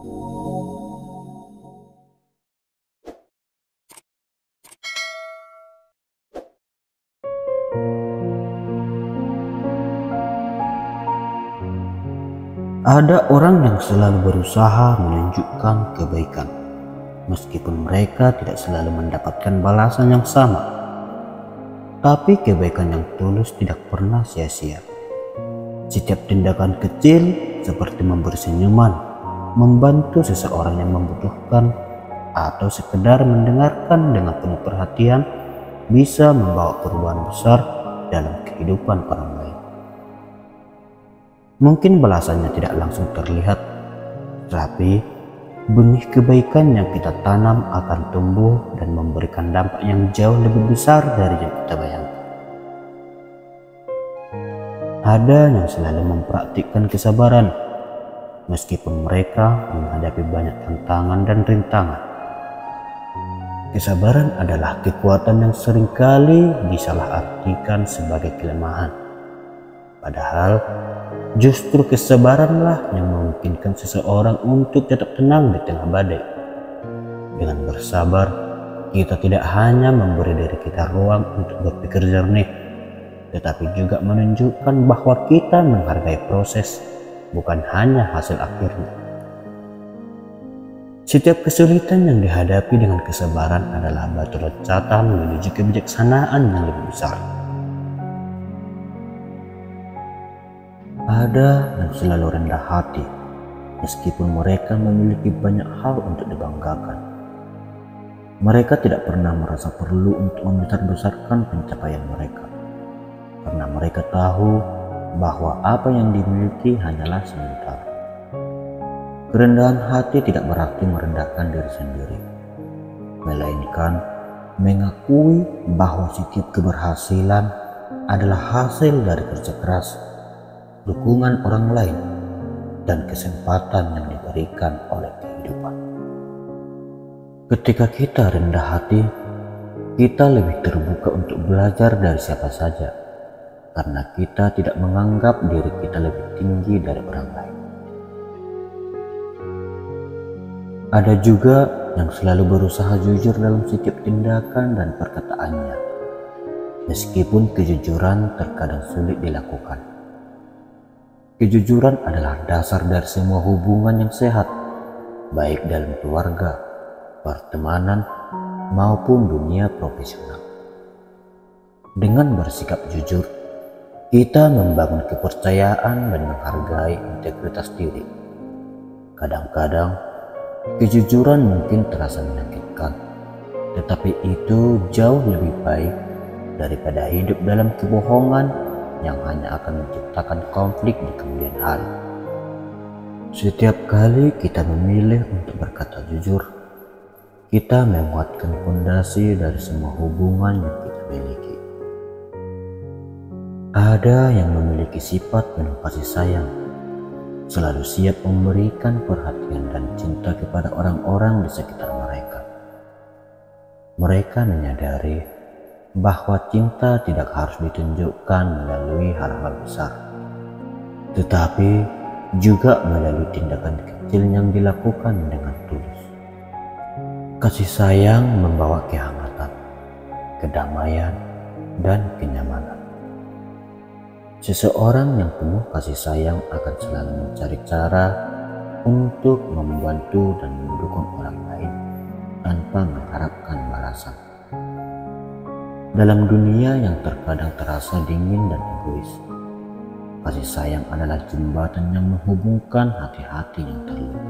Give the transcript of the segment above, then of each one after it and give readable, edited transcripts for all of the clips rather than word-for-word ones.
Ada orang yang selalu berusaha menunjukkan kebaikan, meskipun mereka tidak selalu mendapatkan balasan yang sama. Tapi kebaikan yang tulus tidak pernah sia-sia. Setiap tindakan kecil seperti memberi senyuman, membantu seseorang yang membutuhkan, atau sekedar mendengarkan dengan penuh perhatian bisa membawa perubahan besar dalam kehidupan orang lain. Mungkin balasannya tidak langsung terlihat, tapi benih kebaikan yang kita tanam akan tumbuh dan memberikan dampak yang jauh lebih besar dari yang kita bayangkan. Ada yang selalu mempraktikkan kesabaran, meskipun mereka menghadapi banyak tantangan dan rintangan. Kesabaran adalah kekuatan yang seringkali disalahartikan sebagai kelemahan. Padahal justru kesabaranlah yang memungkinkan seseorang untuk tetap tenang di tengah badai. Dengan bersabar, kita tidak hanya memberi diri kita ruang untuk berpikir jernih, tetapi juga menunjukkan bahwa kita menghargai proses, bukan hanya hasil akhirnya. Setiap kesulitan yang dihadapi dengan kesabaran adalah batu loncatan menuju kebijaksanaan yang lebih besar. Ada yang selalu rendah hati, meskipun mereka memiliki banyak hal untuk dibanggakan. Mereka tidak pernah merasa perlu untuk membesar-besarkan pencapaian mereka, karena mereka tahu bahwa apa yang dimiliki hanyalah sementara. Kerendahan hati tidak berarti merendahkan diri sendiri, melainkan mengakui bahwa setiap keberhasilan adalah hasil dari kerja keras, dukungan orang lain, dan kesempatan yang diberikan oleh kehidupan. Ketika kita rendah hati, kita lebih terbuka untuk belajar dari siapa saja, karena kita tidak menganggap diri kita lebih tinggi dari orang lain. Ada juga yang selalu berusaha jujur dalam setiap tindakan dan perkataannya, meskipun kejujuran terkadang sulit dilakukan. Kejujuran adalah dasar dari semua hubungan yang sehat, baik dalam keluarga, pertemanan, maupun dunia profesional. Dengan bersikap jujur, kita membangun kepercayaan dan menghargai integritas diri. Kadang-kadang, kejujuran mungkin terasa menyakitkan, tetapi itu jauh lebih baik daripada hidup dalam kebohongan yang hanya akan menciptakan konflik di kemudian hari. Setiap kali kita memilih untuk berkata jujur, kita menguatkan fondasi dari semua hubungan yang kita miliki. Ada yang memiliki sifat penuh kasih sayang, selalu siap memberikan perhatian dan cinta kepada orang-orang di sekitar mereka. Mereka menyadari bahwa cinta tidak harus ditunjukkan melalui hal-hal besar, tetapi juga melalui tindakan kecil yang dilakukan dengan tulus. Kasih sayang membawa kehangatan, kedamaian, dan kenyamanan. Seseorang yang penuh kasih sayang akan selalu mencari cara untuk membantu dan mendukung orang lain tanpa mengharapkan balasan. Dalam dunia yang terkadang terasa dingin dan egois, kasih sayang adalah jembatan yang menghubungkan hati-hati yang terluka.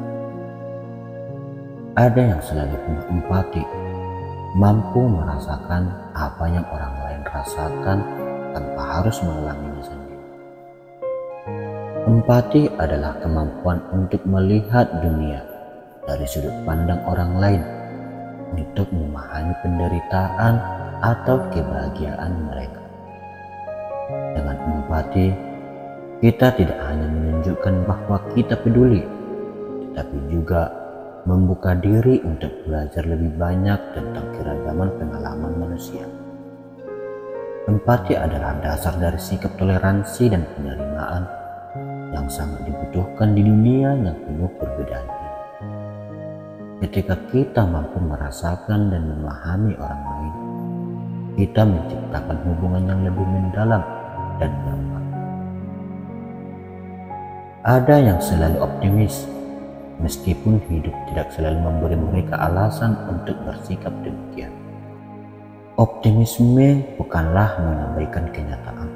Ada yang selalu penuh empati, mampu merasakan apa yang orang lain rasakan tanpa harus mengalaminya sendiri. Empati adalah kemampuan untuk melihat dunia dari sudut pandang orang lain, untuk memahami penderitaan atau kebahagiaan mereka. Dengan empati, kita tidak hanya menunjukkan bahwa kita peduli, tetapi juga membuka diri untuk belajar lebih banyak tentang keragaman pengalaman manusia. Empati adalah dasar dari sikap toleransi dan penerimaan yang sangat dibutuhkan di dunia yang penuh perbedaan ini. Ketika kita mampu merasakan dan memahami orang lain, kita menciptakan hubungan yang lebih mendalam dan bermakna. Ada yang selalu optimis, meskipun hidup tidak selalu memberi mereka alasan untuk bersikap demikian. Optimisme bukanlah mengabaikan kenyataan,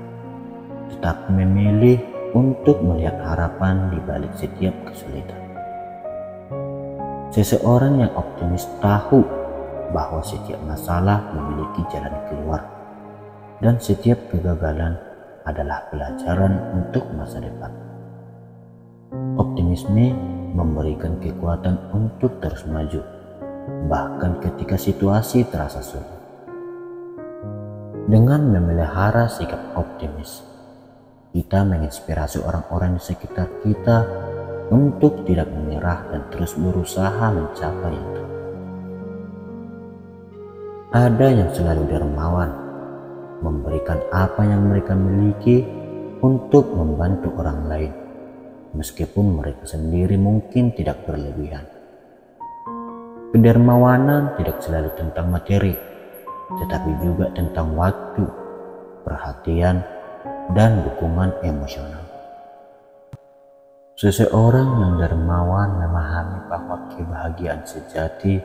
tetapi memilih untuk melihat harapan di balik setiap kesulitan. Seseorang yang optimis tahu bahwa setiap masalah memiliki jalan keluar dan setiap kegagalan adalah pelajaran untuk masa depan. Optimisme memberikan kekuatan untuk terus maju, bahkan ketika situasi terasa sulit. Dengan memelihara sikap optimis, kita menginspirasi orang-orang di sekitar kita untuk tidak menyerah dan terus berusaha mencapai yang terbaik. Ada yang selalu dermawan, memberikan apa yang mereka miliki untuk membantu orang lain, meskipun mereka sendiri mungkin tidak berlebihan. Kedermawanan tidak selalu tentang materi, tetapi juga tentang waktu, perhatian, dan dukungan emosional. Seseorang yang dermawan memahami bahwa kebahagiaan sejati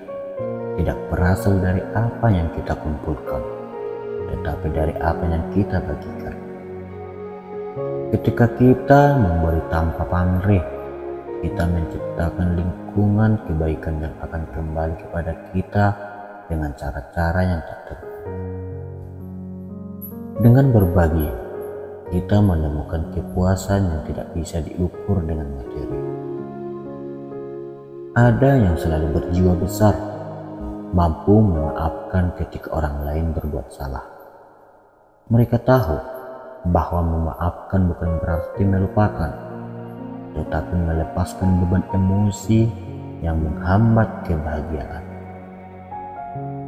tidak berasal dari apa yang kita kumpulkan, tetapi dari apa yang kita bagikan. Ketika kita memberi tanpa pamrih, kita menciptakan lingkungan kebaikan yang akan kembali kepada kita dengan cara-cara yang tak terduga. Dengan berbagi, kita menemukan kepuasan yang tidak bisa diukur dengan materi. Ada yang selalu berjiwa besar, mampu memaafkan ketika orang lain berbuat salah. Mereka tahu bahwa memaafkan bukan berarti melupakan, tetapi melepaskan beban emosi yang menghambat kebahagiaan.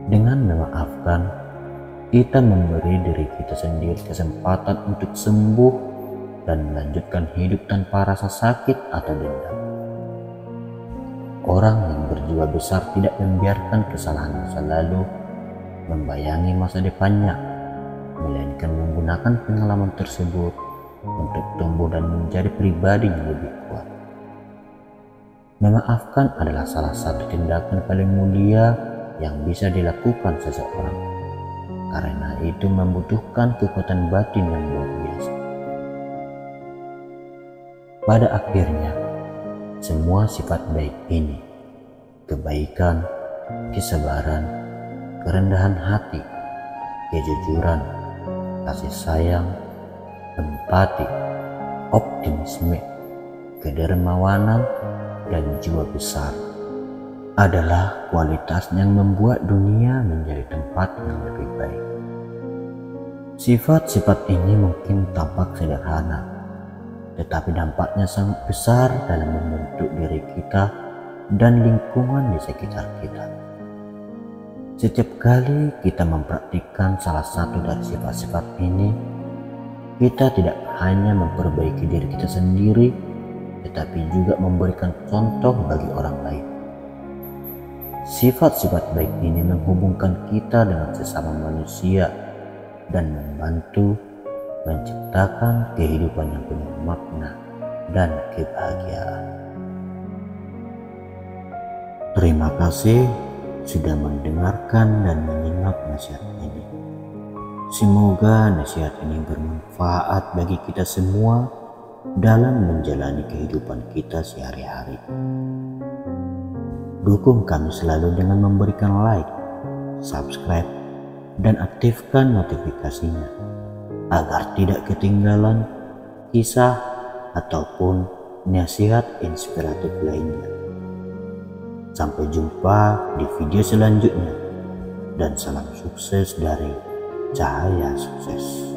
Dengan memaafkan, kita memberi diri kita sendiri kesempatan untuk sembuh dan melanjutkan hidup tanpa rasa sakit atau dendam. Orang yang berjiwa besar tidak membiarkan kesalahan masa lalu membayangi masa depannya, melainkan menggunakan pengalaman tersebut untuk tumbuh dan menjadi pribadi yang lebih kuat. Memaafkan adalah salah satu tindakan paling mulia yang bisa dilakukan seseorang, karena itu membutuhkan kekuatan batin yang luar biasa. Pada akhirnya, semua sifat baik ini, kebaikan, kesabaran, kerendahan hati, kejujuran, kasih sayang, empati, optimisme, kedermawanan, dan jiwa besar adalah kualitas yang membuat dunia menjadi tempat yang lebih baik. Sifat-sifat ini mungkin tampak sederhana, tetapi dampaknya sangat besar dalam membentuk diri kita dan lingkungan di sekitar kita. Setiap kali kita mempraktikkan salah satu dari sifat-sifat ini, kita tidak hanya memperbaiki diri kita sendiri, tetapi juga memberikan contoh bagi orang lain. Sifat-sifat baik ini menghubungkan kita dengan sesama manusia dan membantu menciptakan kehidupan yang penuh makna dan kebahagiaan. Terima kasih sudah mendengarkan dan menyimak nasihat ini. Semoga nasihat ini bermanfaat bagi kita semua dalam menjalani kehidupan kita sehari-hari. Dukung kami selalu dengan memberikan like, subscribe, dan aktifkan notifikasinya agar tidak ketinggalan kisah ataupun nasihat inspiratif lainnya. Sampai jumpa di video selanjutnya dan salam sukses dari Cahaya Sukses.